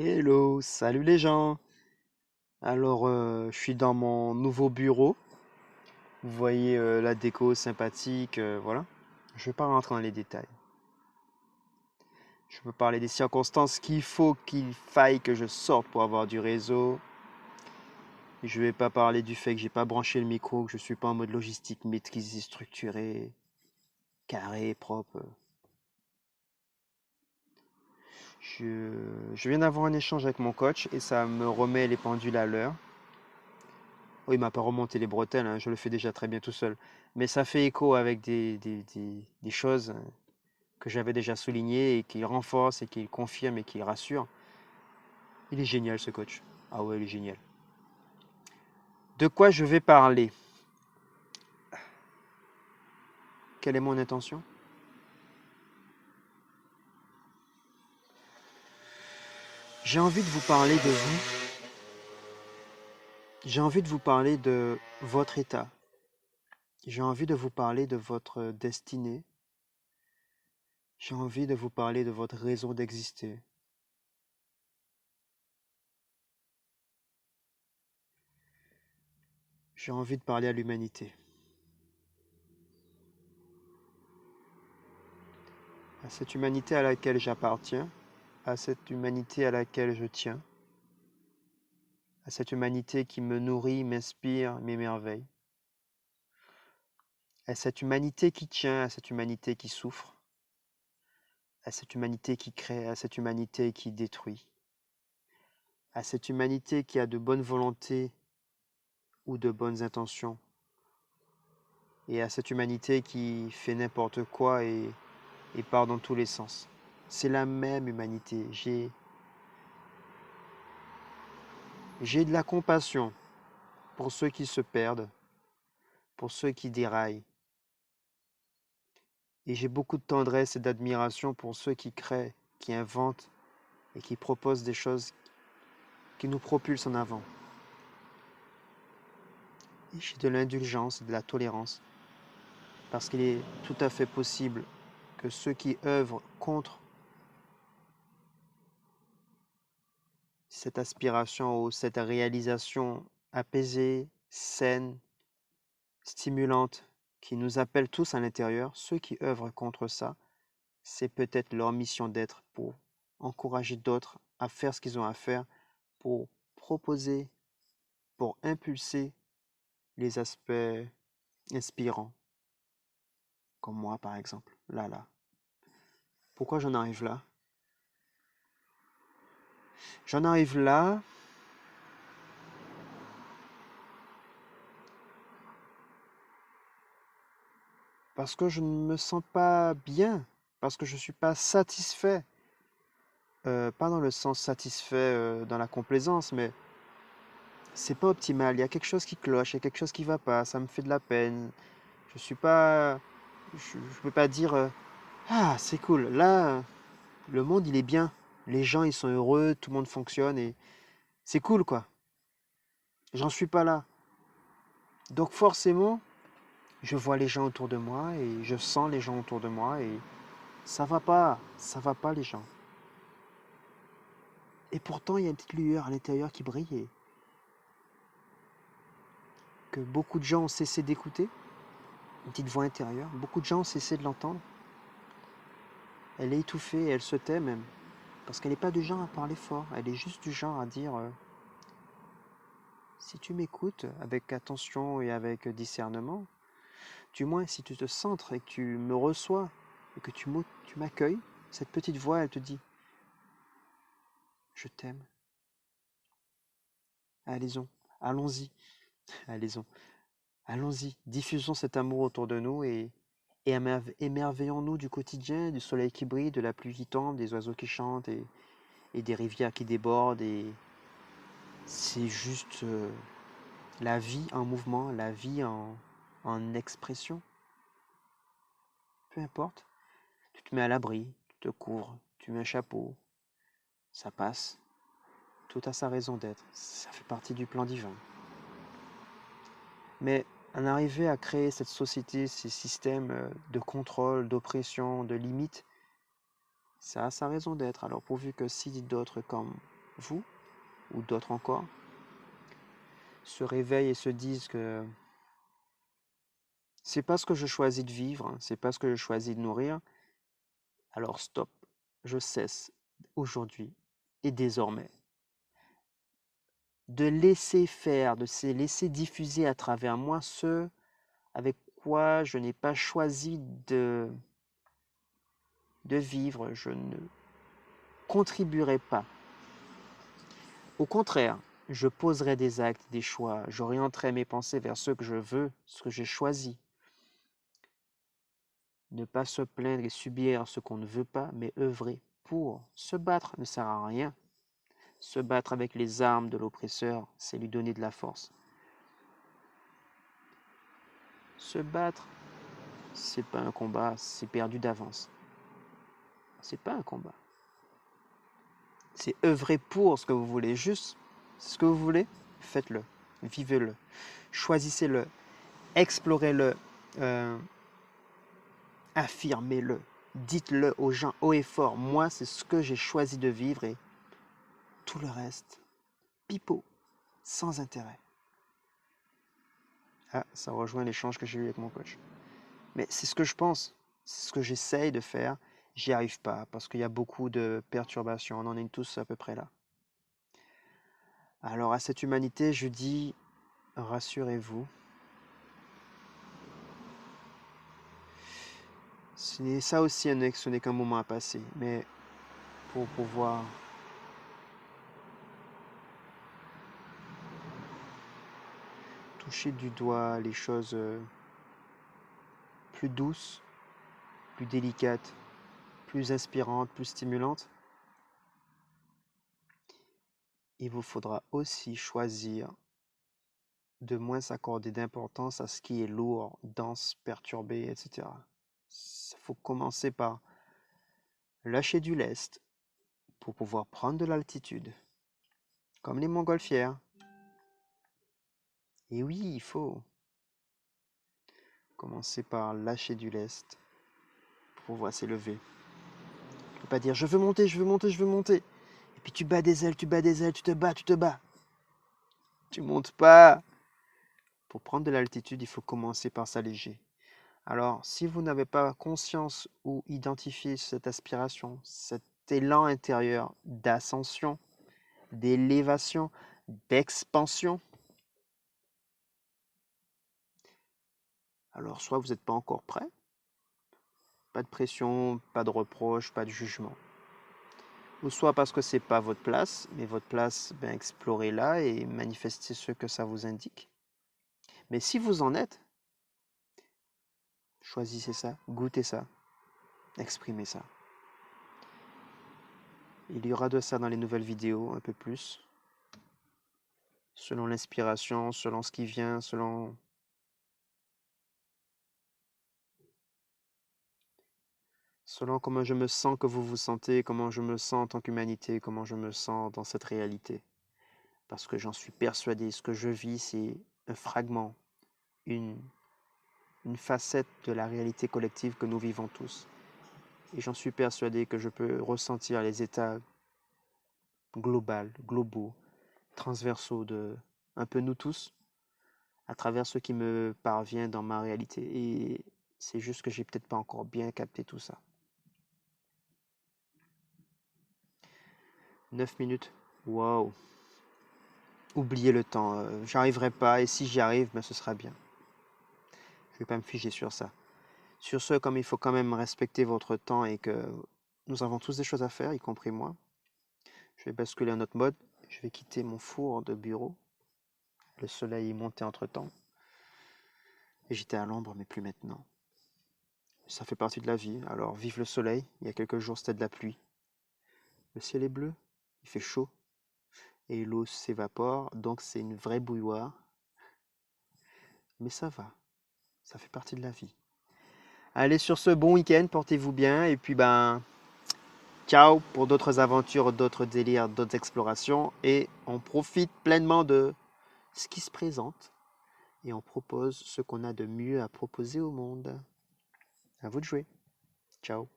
Hello, salut les gens. Alors, je suis dans mon nouveau bureau. Vous voyez la déco sympathique, voilà. Je vais pas rentrer dans les détails. Je peux parler des circonstances qu'il faut qu'il faille que je sorte pour avoir du réseau. Je vais pas parler du fait que j'ai pas branché le micro, que je suis pas en mode logistique maîtrisé, structuré, carré, propre. Je, je viens d'avoir un échange avec mon coach et ça me remet les pendules à l'heure. Oui, il m'a pas remonté les bretelles, hein, je le fais déjà très bien tout seul. Mais ça fait écho avec des choses que j'avais déjà soulignées et qui renforcent et qui confirment et qui rassurent. Il est génial ce coach. Ah ouais, il est génial. De quoi je vais parler? Quelle est mon intention? J'ai envie de vous parler de vous. J'ai envie de vous parler de votre état. J'ai envie de vous parler de votre destinée. J'ai envie de vous parler de votre raison d'exister. J'ai envie de parler à l'humanité. À cette humanité à laquelle j'appartiens, à cette humanité à laquelle je tiens, à cette humanité qui me nourrit, m'inspire, m'émerveille, à cette humanité qui tient, à cette humanité qui souffre, à cette humanité qui crée, à cette humanité qui détruit, à cette humanité qui a de bonnes volontés ou de bonnes intentions, et à cette humanité qui fait n'importe quoi et part dans tous les sens. C'est la même humanité. J'ai de la compassion pour ceux qui se perdent, pour ceux qui déraillent. Et j'ai beaucoup de tendresse et d'admiration pour ceux qui créent, qui inventent et qui proposent des choses qui nous propulsent en avant. Et j'ai de l'indulgence et de la tolérance parce qu'il est tout à fait possible que ceux qui œuvrent contre cette aspiration ou cette réalisation apaisée, saine, stimulante, qui nous appelle tous à l'intérieur, ceux qui œuvrent contre ça, c'est peut-être leur mission d'être pour encourager d'autres à faire ce qu'ils ont à faire, pour proposer, pour impulser les aspects inspirants, comme moi par exemple. Là. Pourquoi j'en arrive là? J'en arrive là parce que je ne me sens pas bien, parce que je ne suis pas satisfait. Pas dans le sens satisfait dans la complaisance, mais c'est pas optimal. Il y a quelque chose qui cloche, il y a quelque chose qui va pas, ça me fait de la peine. Je suis pas. Je peux pas dire ah, c'est cool, là, le monde il est bien. Les gens ils sont heureux, tout le monde fonctionne et c'est cool quoi. J'en suis pas là. Donc forcément, je vois les gens autour de moi et je sens les gens autour de moi et ça va pas les gens. Et pourtant, il y a une petite lueur à l'intérieur qui brille et que beaucoup de gens ont cessé d'écouter, une petite voix intérieure, beaucoup de gens ont cessé de l'entendre. Elle est étouffée, elle se tait même, parce qu'elle n'est pas du genre à parler fort, elle est juste du genre à dire si tu m'écoutes avec attention et avec discernement, du moins si tu te centres et que tu me reçois et que tu m'accueilles, cette petite voix, elle te dit je t'aime. Allons-y, allons-y, allons-y, allons-y, diffusons cet amour autour de nous et émerveillons-nous du quotidien, du soleil qui brille, de la pluie qui tombe, des oiseaux qui chantent et des rivières qui débordent. Et c'est juste la vie en mouvement, la vie en expression. Peu importe, tu te mets à l'abri, tu te couvres, tu mets un chapeau, ça passe. Tout a sa raison d'être, ça fait partie du plan divin. Mais en arriver à créer cette société, ces systèmes de contrôle, d'oppression, de limite, ça a sa raison d'être. Alors pourvu que si d'autres comme vous ou d'autres encore, se réveillent et se disent que c'est parce que je choisis de vivre, c'est parce que je choisis de nourrir, alors stop, je cesse aujourd'hui et désormais de laisser faire, de se laisser diffuser à travers moi ce avec quoi je n'ai pas choisi de vivre, je ne contribuerai pas. Au contraire, je poserai des actes, des choix, j'orienterai mes pensées vers ce que je veux, ce que j'ai choisi. Ne pas se plaindre et subir ce qu'on ne veut pas, mais œuvrer pour. Se battre ne sert à rien. Se battre avec les armes de l'oppresseur, c'est lui donner de la force. Se battre, c'est pas un combat, c'est perdu d'avance. C'est pas un combat. C'est œuvrer pour ce que vous voulez. Juste ce que vous voulez, faites-le. Vivez-le. Choisissez-le. Explorez-le. Affirmez-le. Dites-le aux gens haut et fort. Moi, c'est ce que j'ai choisi de vivre et tout le reste, pipeau, sans intérêt. Ah, ça rejoint l'échange que j'ai eu avec mon coach. Mais c'est ce que je pense. C'est ce que j'essaye de faire. J'y arrive pas parce qu'il y a beaucoup de perturbations. On en est tous à peu près là. Alors à cette humanité, je dis, rassurez-vous. Ça aussi, ce n'est qu'un moment à passer. Mais pour pouvoir toucher du doigt les choses plus douces, plus délicates, plus inspirantes, plus stimulantes, il vous faudra aussi choisir de moins s'accorder d'importance à ce qui est lourd, dense, perturbé, etc. Il faut commencer par lâcher du lest pour pouvoir prendre de l'altitude, comme les montgolfières. Et oui, il faut commencer par lâcher du lest pour pouvoir s'élever. Tu ne peux pas dire je veux monter, je veux monter, je veux monter. Et puis tu bats des ailes, tu bats des ailes, tu te bats, tu te bats. Tu montes pas. Pour prendre de l'altitude, il faut commencer par s'alléger. Alors, si vous n'avez pas conscience ou identifié cette aspiration, cet élan intérieur d'ascension, d'élévation, d'expansion, alors soit vous n'êtes pas encore prêt, pas de pression, pas de reproche, pas de jugement. Ou soit parce que ce n'est pas votre place, mais votre place, explorez-la et manifestez ce que ça vous indique. Mais si vous en êtes, choisissez ça, goûtez ça, exprimez ça. Il y aura de ça dans les nouvelles vidéos, un peu plus. Selon l'inspiration, selon ce qui vient, selon comment je me sens que vous vous sentez, comment je me sens en tant qu'humanité, comment je me sens dans cette réalité. Parce que j'en suis persuadé, ce que je vis, c'est un fragment, une facette de la réalité collective que nous vivons tous. Et j'en suis persuadé que je peux ressentir les états globaux, transversaux de un peu nous tous, à travers ce qui me parvient dans ma réalité. Et c'est juste que j'ai peut-être pas encore bien capté tout ça. 9 minutes. Waouh. Oubliez le temps. J'arriverai pas. Et si j'y arrive, ce sera bien. Je vais pas me figer sur ça. Sur ce, comme il faut quand même respecter votre temps et que nous avons tous des choses à faire, y compris moi, je vais basculer en autre mode. Je vais quitter mon four de bureau. Le soleil est monté entre-temps. Et j'étais à l'ombre, mais plus maintenant. Ça fait partie de la vie. Alors, vive le soleil. Il y a quelques jours, c'était de la pluie. Le ciel est bleu. Il fait chaud. Et l'eau s'évapore. Donc, c'est une vraie bouilloire. Mais ça va. Ça fait partie de la vie. Allez, sur ce, bon week-end. Portez-vous bien. Et puis, ciao pour d'autres aventures, d'autres délires, d'autres explorations. Et on profite pleinement de ce qui se présente. Et on propose ce qu'on a de mieux à proposer au monde. À vous de jouer. Ciao.